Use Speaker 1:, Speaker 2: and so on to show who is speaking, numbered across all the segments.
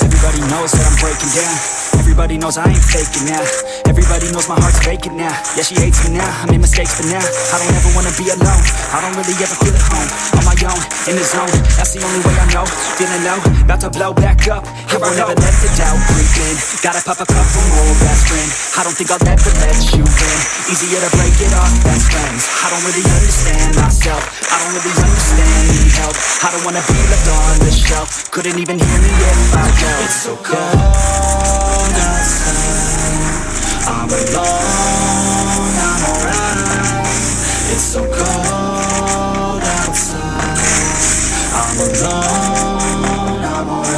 Speaker 1: Everybody knows that I'm breaking down. Everybody knows I ain't faking now. Everybody knows my heart's vacant now. Yeah, she hates me now, I made mistakes but now I don't ever wanna be alone. I don't really ever feel at home. On my own, in the zone, that's the only way I know. Feeling low, about to blow back up. I won't ever let the doubt creep in. Gotta pop a couple more aspirin. I don't think I'll ever let you in. Easier to break it off best friends. I don't really understand myself. I don't really understand, need help. I don't wanna be left on the shelf. Couldn't even hear me if I yelled. It's so cold outside, I'm alone, I'm alright. It's so cold outside, I'm alone, I'm alright.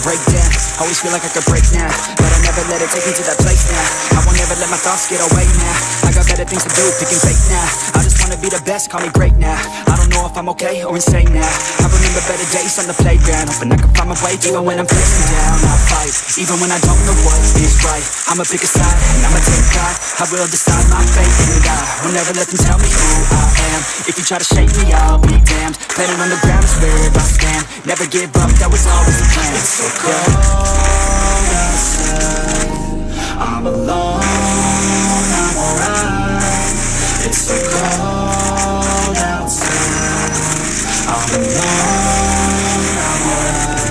Speaker 1: Break down, always feel like I could break now, but I never let it take me to that place now. I won't ever let my thoughts get away now. I got better things to do, picking fake now. I just wanna be the best, call me great now. I don't know if I'm okay or insane now. I remember better days on the playground, hoping I can find my way even when I'm feeling down. I fight, even when I don't know what is right. I'ma pick a side, and I'ma take pride. I will decide my fate, and I will never let them tell me who I am. If you try to shake me, I'll be damned. Planet on the ground is where I stand. Never give up, that was always the plan. It's so cold outside, I'm alone, I'm alright. It's so cold outside, I'm alone, I'm alright.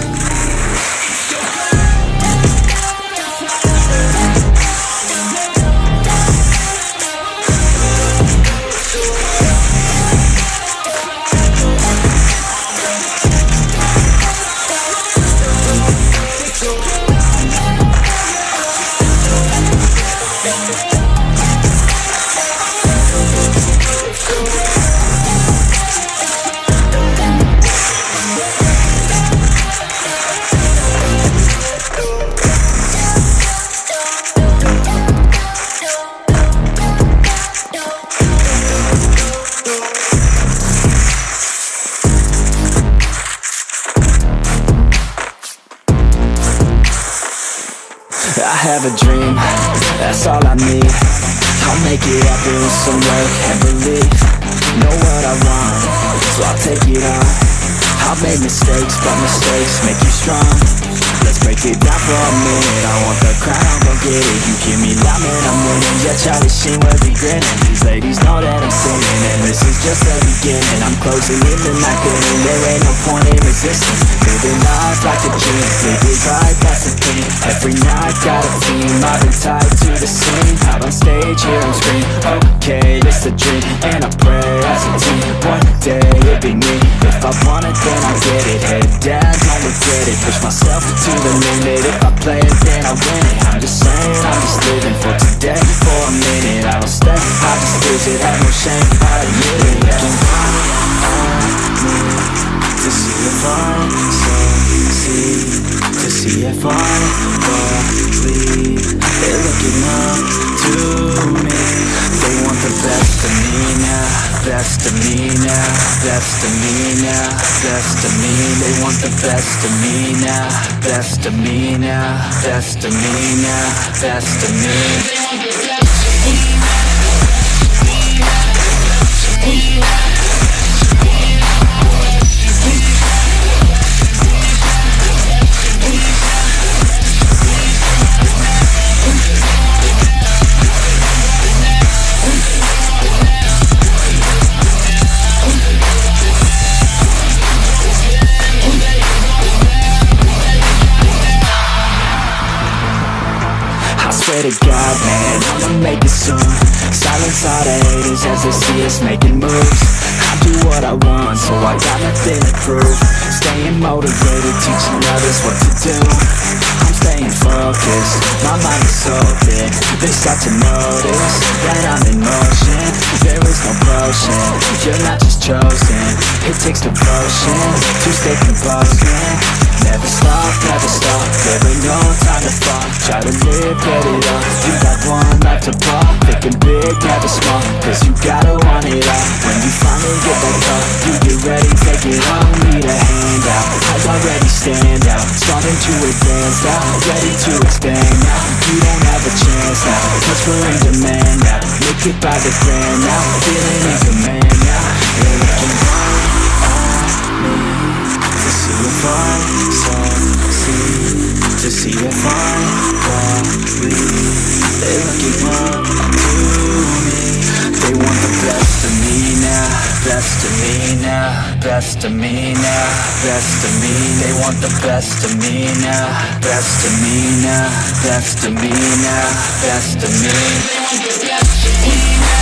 Speaker 1: I have a dream, that's all I need. I'll make it happen with some work and belief. Know what I want, so I'll take it on. I've made mistakes, but mistakes make you strong. Let's break it down for a minute. I want the crown, go get it. You give me love, man, I'm winning. Yeah, Charlie Sheen will be grinning. These ladies know that I'm singing, and this is just the beginning. I'm closing in the night, and there ain't no point in resisting. Living life like a dream, live it right, that's the thing. Every night, got a team, I've been tied to the scene. Out on stage, here I'm screaming, okay, this a dream. And I pray as a team, one day it'll be me. If I want it, then I'll get it. Head down, don't regret it. Push myself to the limit. If I play it, then I win it. I'm just saying, I'm just living for today. For a minute, I don't stay, I just lose it. Have no shame, I admit it. Looking right at me to see if I succeed, to see if I believe. They're looking up to me. They want the best of me now, best of me now, best of me now, best of me. They want the best of me now, best of me now, best of me now, best of me. They want the best of me now. Swear to God, man, I'ma make it soon. Silence all the haters as they see us making moves. I do what I want, so I got nothing to prove. Staying motivated, teaching others what to do. I'm staying focused, my mind is so big. They start to notice that I'm in motion. There is no potion, you're not just chosen. It takes devotion to stay composed, man. Never stop, never no time to fall. Try to live, get it up, you got one life to pop. Thinking big, never small, cause you gotta want it all. When you finally get that call, you get ready, take it on. Need a hand out, I already stand out. Starting to advance now, ready to expand now. You don't have a chance now, cause we're in demand now. Make it by the grand now, feeling in command now. They're looking right at me to see if I succeed, to see if I believe. They're looking up to me. They want the best of me now, best of me now, best of me now, best of me. They want the best of me now, best of me now, best of me now, best of me. They want the best of me now.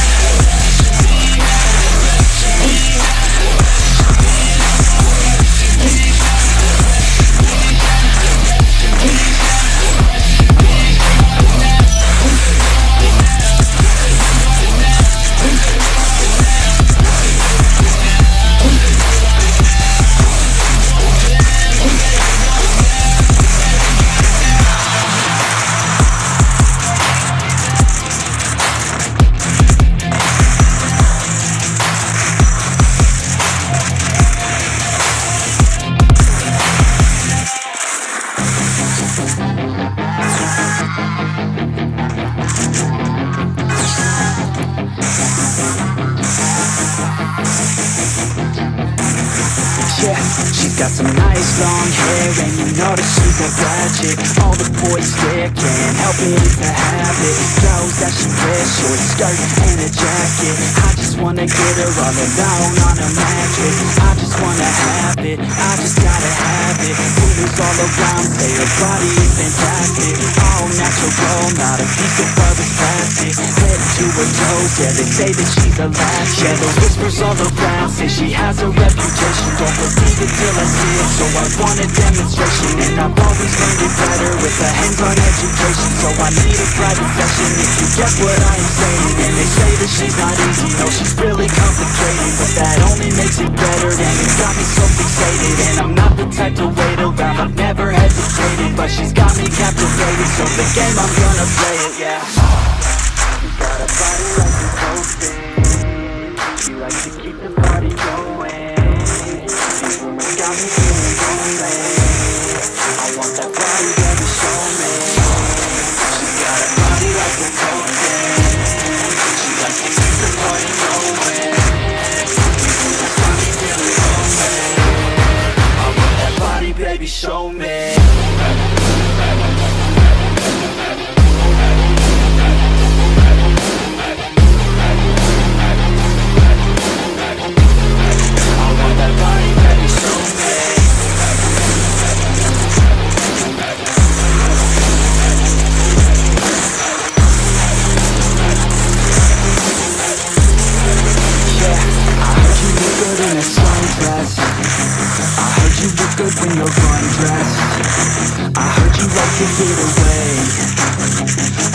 Speaker 1: Got some nice long hair and you know that she's a bad chick. All the boys stare, can't help it, it's a habit. Clothes that she wears, short skirt and a jacket. I just wanna get her all alone on a mattress. I just wanna have it, I just gotta have it. Movers all around say her body is fantastic. All natural, not a piece of rubber's plastic. Head to her toes, yeah they say that she's a latch. Yeah the whispers all around say she has a reputation. Don't believe it till I see it, so I want a demonstration. And I've always learned it better with a hands-on education. So I need a private session if you get what I am saying. And they say that she's not easy, no she's really complicated. But that only makes it better and it's got me so fixated. And I'm not the type to wait around, I've never hesitated. But she's got me captivated, so the game I'm gonna play it, yeah. She got a body like a coaster. She likes to keep the party going. Got me feeling lonely. I want that body, baby, show me. She got a body like a coaster. She likes to keep the party going. Got me feeling lonely. I want that body, baby, show me. When you're undressed, I heard you like to get away.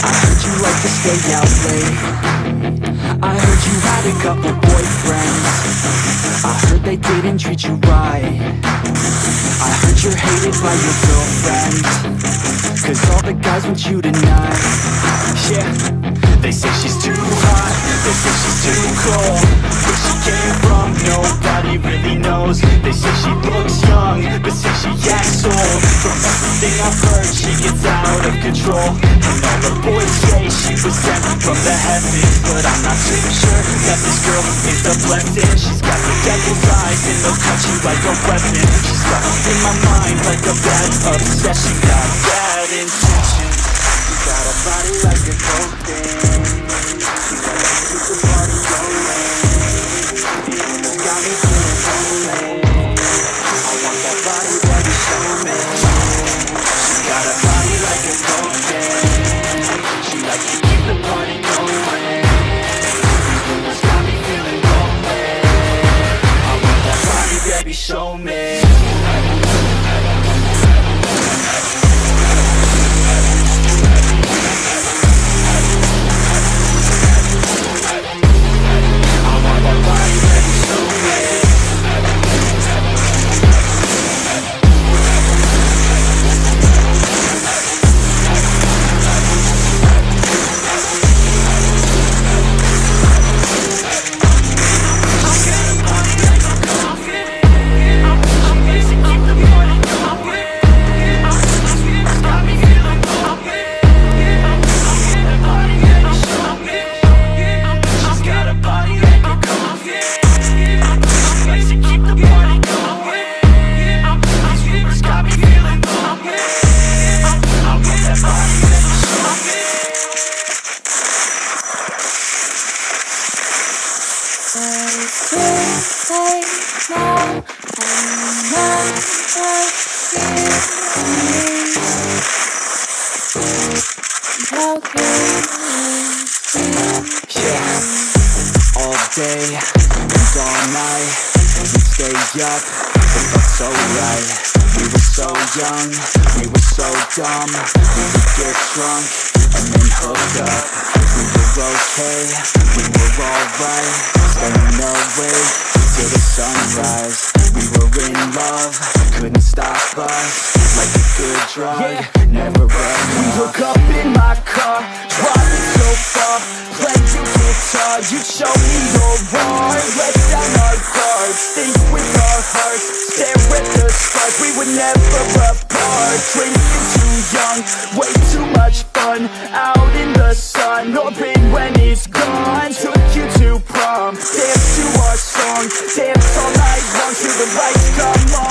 Speaker 1: I heard you like to stay out late. I heard you had a couple boyfriends. I heard they didn't treat you right. I heard you're hated by your girlfriends, cause all the guys want you tonight. Yeah, they say she's too hot, they say she's too cold. Where she came from, nobody really knows. They say she looks young, but say she acts old. From everything I've heard, she gets out of control. And all the boys say she was sent from the heavens, but I'm not too sure that this girl is a blessing. She's got the devil's eyes and they'll cut you like a weapon. She's stuck in my mind like a bad obsession. Got bad intentions. She got a body like a cocaine. She got to keep the party going. Got me feeling lonely. I want that body, baby, show me. She got a body like a cocaine. She likes to keep the party going. These rumors got me feeling lonely. Yeah, all day and all night we stay up, it felt so right. We were so young, we were so dumb. We would get drunk and then hook up. We were okay, we were alright, staying awake till the sunrise. We were in love, couldn't stop us, like a good drug, never enough. We woke up in my car, driving so far, playing your guitar. You showed me your heart, let down our guards, think with our hearts, stare at the stars. We were never apart, drinking too young, way too much fun, out in the sun, hoping when it's gone. Took you to prom, dance to our song, dance all night long till the lights come on.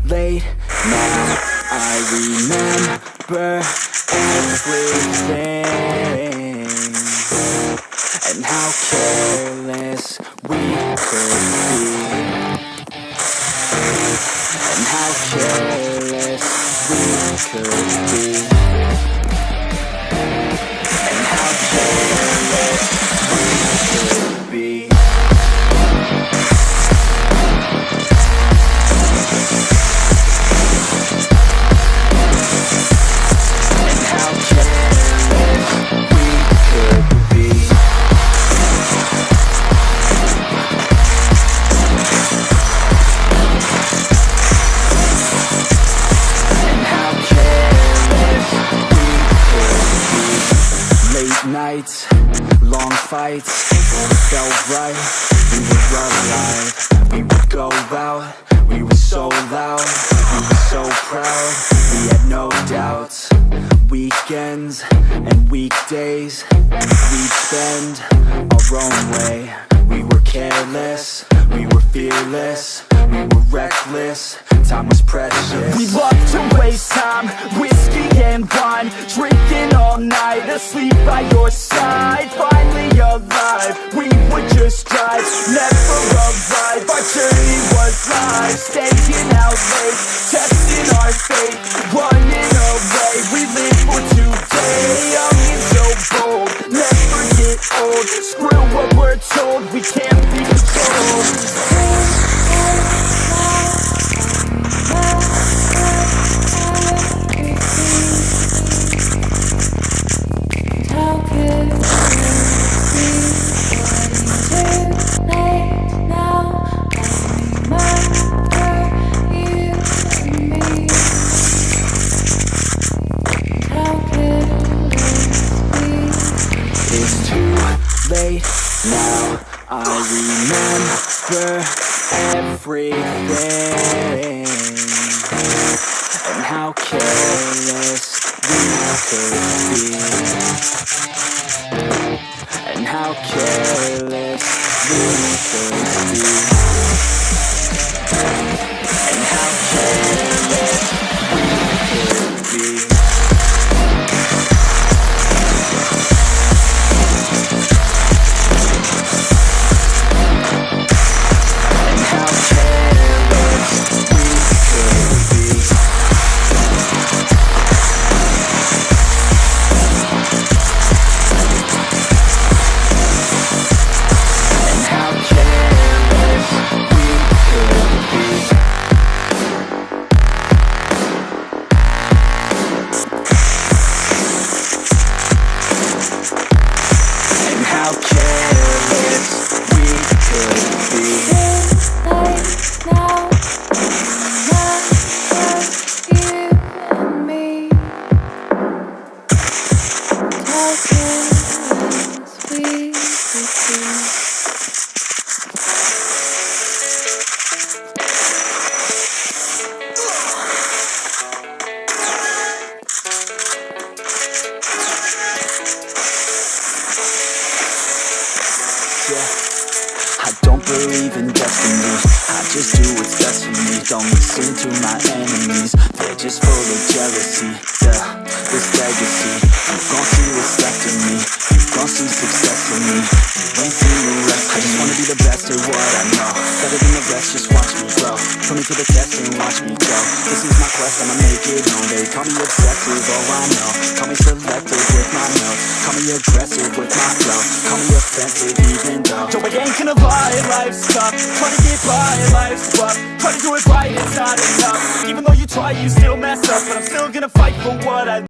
Speaker 1: Late now, I remember everything, and how careless we could be, and how careless we could be, and how careless we could be. Nights, long fights, felt right, we were alive. We would go out, we were so loud, we were so proud, we had no doubts. Weekends and weekdays, we'd spend our own way. We were careless, we were fearless, we were reckless, time was precious. We loved to waste time, whiskey and wine, drinking all night, asleep by your side. Finally alive, we would just drive, never arrive. Our journey was live, staying out late, testing our fate, running away. We live for today, young and so bold, never get old. Screw what we're told, we can't be controlled. Late now, I remember everything, and how careless we could be, and how careless we could be, and how careless we could be. yeah. I don't believe in destiny, I just do what's best for me. Don't listen to my enemies, they're just full of jealousy. Yeah, this legacy, you gon' see what's left of me. You gon' see success in me, you ain't seen the rest of me. I just wanna be the best at what I know, better than the rest, just watch me grow. Put me to the test and watch me go. This is my quest, I'ma make it known. They call me obsessive, oh I know. Call me selective with my notes, call me aggressive with my flow, call me offensive even though Joe, I ain't gonna lie, life's tough. Try to get by, life's rough. Try to do it right, it's not enough. Even though you try, you still mess up. But I'm still gonna fight for what I